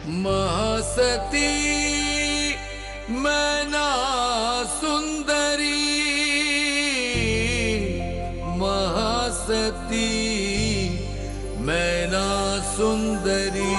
महासती मैना सुंदरी, महासती मैना सुंदरी।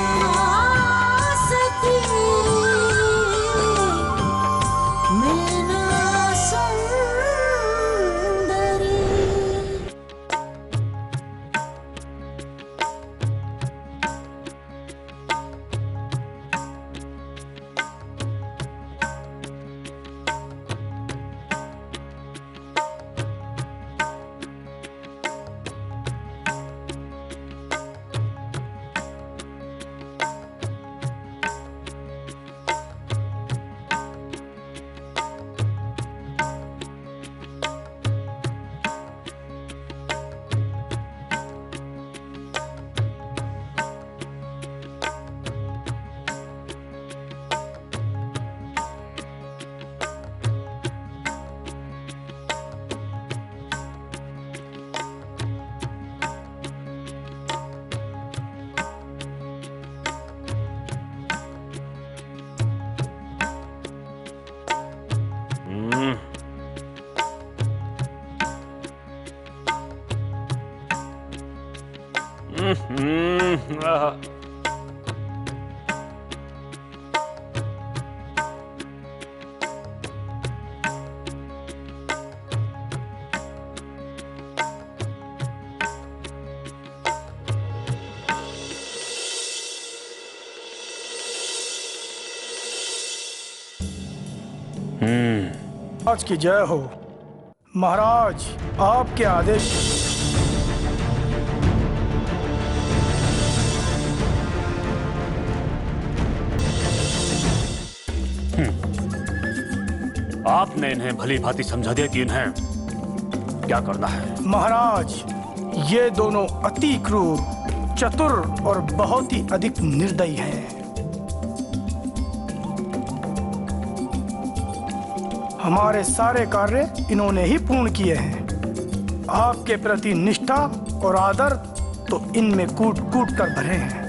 आज की जय हो महाराज, आपके आदेश। आपने इन्हें भली भांति समझा दिया कि इन्हें क्या करना है। महाराज, ये दोनों अति क्रूर, चतुर और बहुत ही अधिक निर्दयी हैं। हमारे सारे कार्य इन्होंने ही पूर्ण किए हैं। आपके प्रति निष्ठा और आदर तो इनमें कूट कूट कर भरे हैं।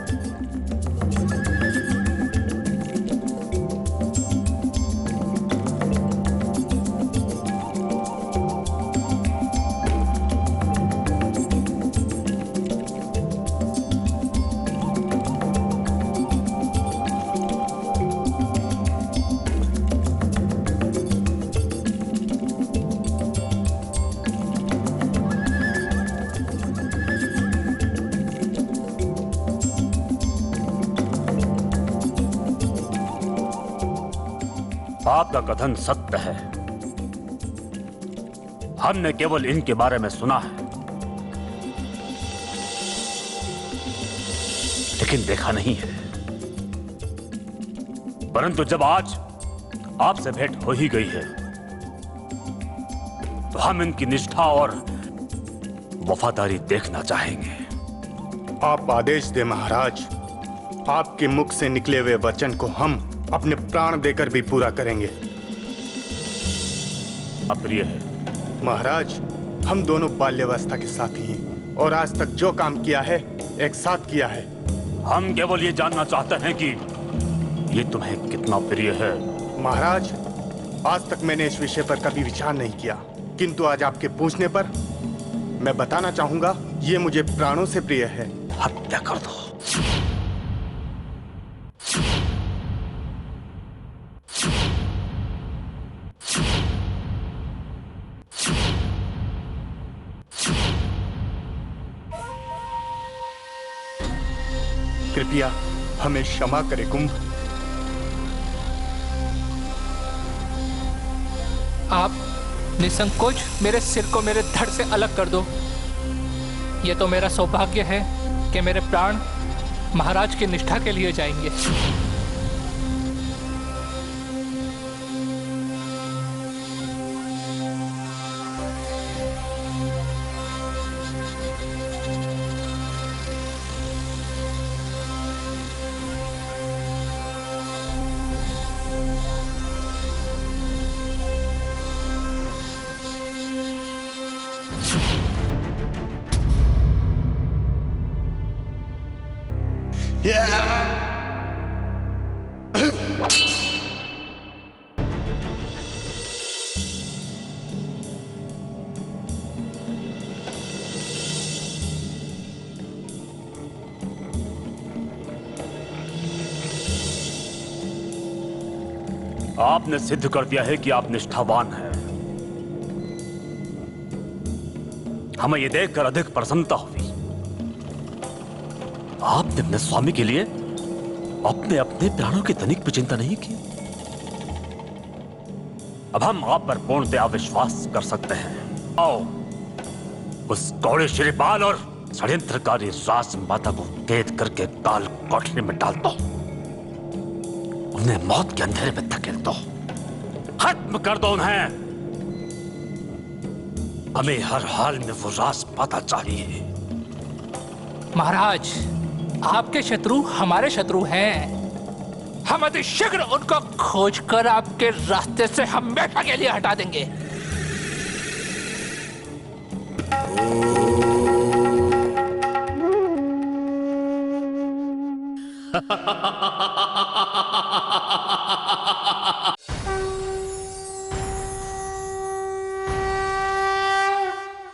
आपका कथन सत्य है। हमने केवल इनके बारे में सुना है, लेकिन देखा नहीं है। परंतु जब आज आपसे भेंट हो ही गई है, तो हम इनकी निष्ठा और वफादारी देखना चाहेंगे। आप आदेश दे महाराज। आपके मुख से निकले हुए वचन को हम अपने प्राण देकर भी पूरा करेंगे। अप्रिय है महाराज, हम दोनों बाल्यावस्था के साथी हैं और आज तक जो काम किया है एक साथ किया है। हम केवल ये जानना चाहते हैं कि ये तुम्हें कितना प्रिय है। महाराज, आज तक मैंने इस विषय पर कभी विचार नहीं किया, किंतु आज आपके पूछने पर मैं बताना चाहूंगा, ये मुझे प्राणों से प्रिय है। हत्या कर दो। कृपया हमें क्षमा करे कुंभ। आप निसंकोच मेरे सिर को मेरे धड़ से अलग कर दो। यह तो मेरा सौभाग्य है कि मेरे प्राण महाराज की निष्ठा के लिए जाएंगे। आपने सिद्ध कर दिया है कि आप निष्ठावान हैं। हमें यह देखकर अधिक प्रसन्नता हुई। आपने अपने स्वामी के लिए अपने अपने प्राणों की तनिक भी चिंता नहीं की। अब हम आप पर पूर्णतया विश्वास कर सकते हैं। आओ, उस कौड़े श्रीपाल और षड्यंत्रकारी राज माता को कैद करके काल कोठरी में डाल दो। उन्हें मौत के अंधेरे में धकेल दो। खत्म कर दो उन्हें। हमें हर हाल में वो राज माता चाहिए। महाराज, आपके शत्रु हमारे शत्रु हैं। हम अति शीघ्र उनको खोजकर आपके रास्ते से हमेशा के लिए हटा देंगे।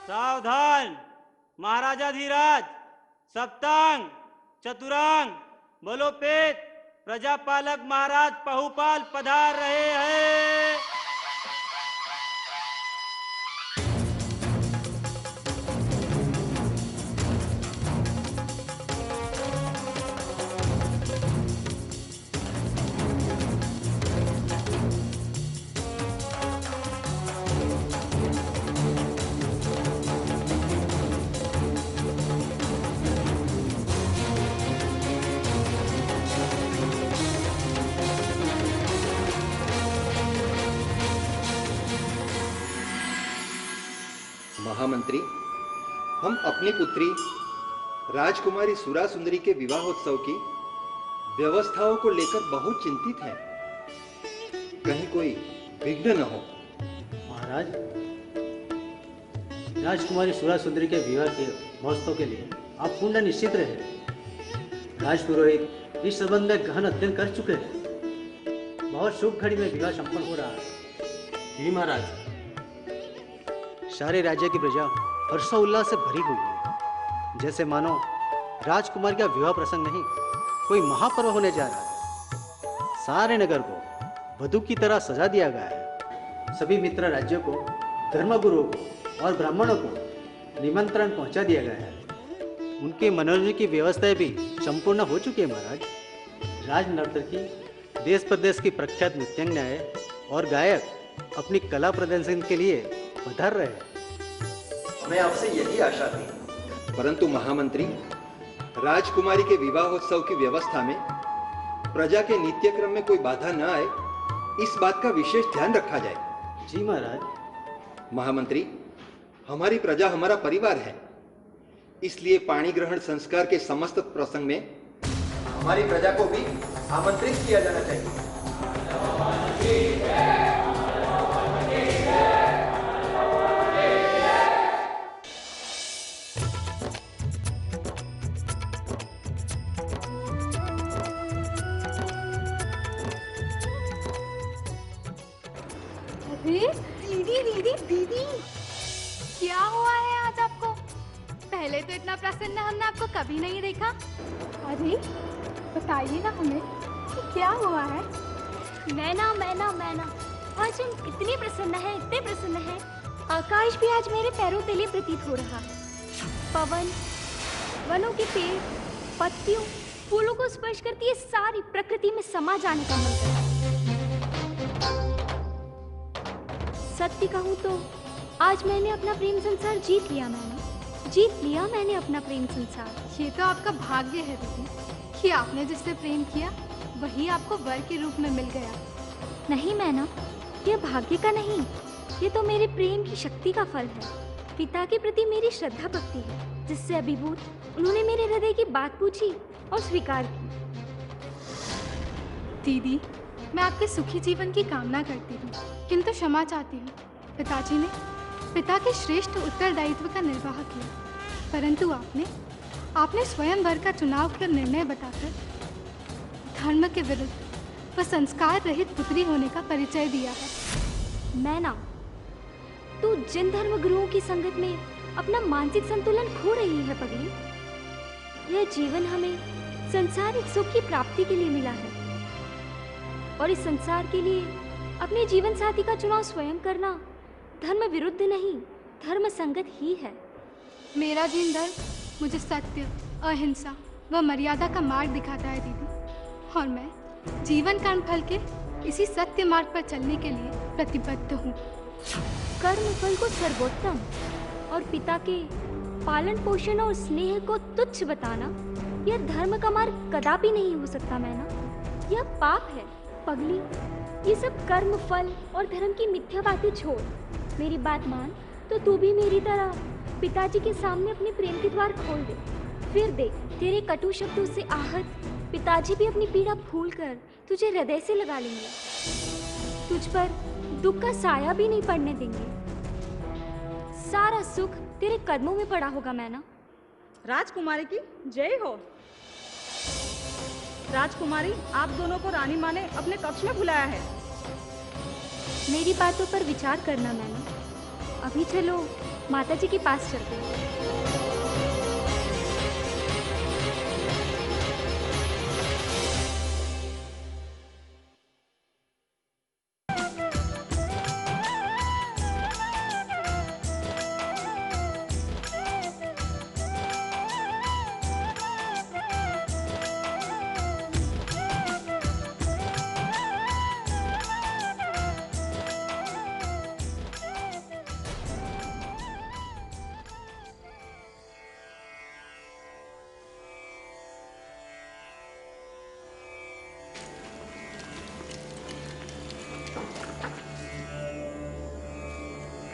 सावधान! महाराजा धीराज, सप्तांग, चतुरांग, बलोपेत, प्रजापालक महाराज पहुपाल पधार रहे हैं। महामंत्री, हम अपनी पुत्री राजकुमारी सुरा सुंदरी के विवाहोत्सव की व्यवस्थाओं को लेकर बहुत चिंतित हैं। कहीं कोई विघ्न न हो। महाराज, राजकुमारी सुरा सुंदरी के विवाह के महोत्सव के लिए आप पूर्ण निश्चित रहे। राजपुरोहित इस संबंध में गहन अध्ययन कर चुके हैं। बहुत शुभ घड़ी में विवाह संपन्न हो रहा है। जी महाराज। सारे राज्य की प्रजा हर्षोल्लास से भरी हुई है, जैसे मानो राजकुमार का विवाह प्रसंग नहीं, कोई महापर्व होने जा रहा है। सारे नगर को वधू की तरह सजा दिया गया है। सभी मित्र राज्यों को, धर्मगुरुओं को और ब्राह्मणों को निमंत्रण पहुंचा दिया गया है। उनके मनोरंजन की व्यवस्थाएं भी संपूर्ण हो चुकी है। महाराज, राज नर्तकी, देश प्रदेश की प्रख्यात नृत्यांगनाएं और गायक अपनी कला प्रदर्शन के लिए पधार रहे हैं। हमें आपसे यही आशा थी। परंतु महामंत्री, राजकुमारी के विवाहोत्सव की व्यवस्था में प्रजा के नित्यक्रम में कोई बाधा न आए, इस बात का विशेष ध्यान रखा जाए। जी महाराज। महामंत्री, हमारी प्रजा हमारा परिवार है, इसलिए पाणी ग्रहण संस्कार के समस्त प्रसंग में हमारी प्रजा को भी आमंत्रित किया जाना चाहिए। दीदी दीदी दीदी, क्या हुआ है आज आपको? पहले तो इतना प्रसन्न हमने आपको कभी नहीं देखा। अरे बताइए ना हमें कि क्या हुआ है। मैना, आज हम इतने प्रसन्न हैं। आकाश भी आज मेरे पैरों तले प्रतीत हो रहा है। पवन, वनों के पेड़, पत्तियों, फूलों को स्पर्श करती है सारी प्रकृति में समा जाने का मन करता है। सत्य कहूँ तो आज मैंने अपना प्रेम संसार जीत लिया। मैंने अपना प्रेम संसार। ये तो आपका भाग्य है दीदी कि आपने जिससे प्रेम किया वही आपको वर के रूप में मिल गया। नहीं मैना, यह भाग्य का नहीं, ये तो मेरे प्रेम की शक्ति का फल है। पिता के प्रति मेरी श्रद्धा भक्ति है, जिससे अभिभूत उन्होंने मेरे हृदय की बात पूछी और स्वीकार की। दीदी, मैं आपके सुखी जीवन की कामना करती हूँ, किंतु क्षमा चाहती हूँ। पिताजी ने पिता के श्रेष्ठ उत्तरदायित्व का निर्वाह किया, परंतु आपने स्वयंवर का चुनाव कर निर्णय बताकर धर्म के विरुद्ध व संस्कार रहित पुत्री होने का परिचय दिया है। मैना, तू जिन धर्म गुरुओं की संगत में अपना मानसिक संतुलन खो रही है पगली, यह जीवन हमें संसारिक सुख की प्राप्ति के लिए मिला है और इस संसार के लिए अपने जीवन साथी का चुनाव स्वयं करना धर्म विरुद्ध नहीं, धर्म संगत ही है। मेरा जीवन धर्म मुझे सत्य, अहिंसा व मर्यादा का मार्ग दिखाता है दीदी, और मैं जीवन कर्म फल के इसी सत्य मार्ग पर चलने के लिए प्रतिबद्ध हूँ। कर्म फल को सर्वोत्तम और पिता के पालन पोषण और स्नेह को तुच्छ बताना, यह धर्म का मार्ग कदापि नहीं हो सकता मैना। यह पाप है पगली। ये सब कर्म फल और धर्म की मिथ्या बातें छोड़, मेरी बात मान तो तू भी मेरी तरह पिताजी के सामने अपने प्रेम के द्वार खोल दे। फिर देख, तेरे कटु शब्दों से आहत पिताजी भी अपनी पीड़ा भूलकर तुझे हृदय से लगा लेंगे। तुझ पर दुख का साया भी नहीं पड़ने देंगे। सारा सुख तेरे कदमों में पड़ा होगा मैना। राजकुमारी की जय हो। राजकुमारी, आप दोनों को रानी माँ ने अपने कक्ष में बुलाया है। मेरी बातों पर विचार करना मैना। अभी चलो माताजी के पास चलते हैं।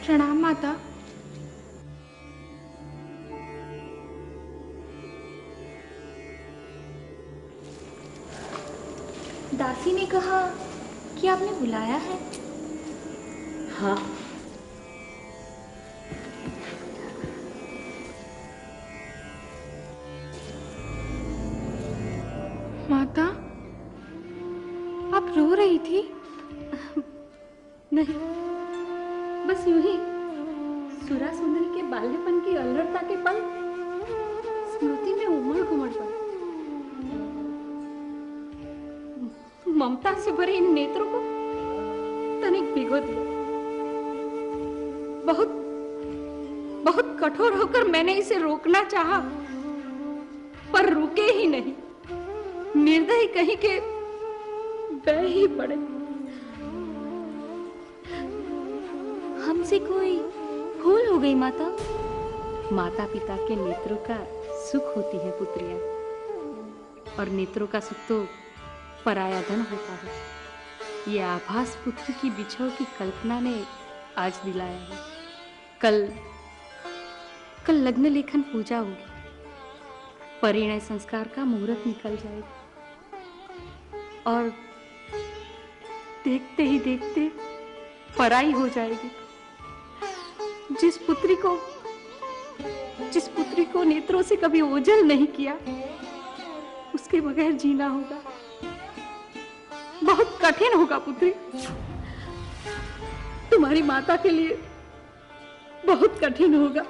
प्रणाम माता। दासी ने कहा कि आपने बुलाया है। हाँ। माता, आप रो रही थी? नहीं, बस यूं ही सुरा सुंदरी के बाल्यपन की अलरता के पल स्मृति में उमड़ घुमड़ पड़े। ममता से भरे इन नेत्रों को तनिक भिगो दिया। बहुत बहुत कठोर होकर मैंने इसे रोकना चाहा, पर रुके ही नहीं। निर्दयी कहीं के बह ही पड़े। हमसे कोई भूल हो गई माता। माता पिता के नेत्रों का सुख होती है पुत्रियां, और नेत्रों का सुख तो पराया धन होता है। ये आभास पुत्री की बिछोह की कल्पना ने आज दिलाया है। कल लग्न लेखन पूजा होगी, परिणय संस्कार का मुहूर्त निकल जाएगा, और देखते ही देखते पराई हो जाएगी। जिस पुत्री को नेत्रों से कभी ओझल नहीं किया, उसके बगैर जीना होगा। बहुत कठिन होगा पुत्री, तुम्हारी माता के लिए बहुत कठिन होगा।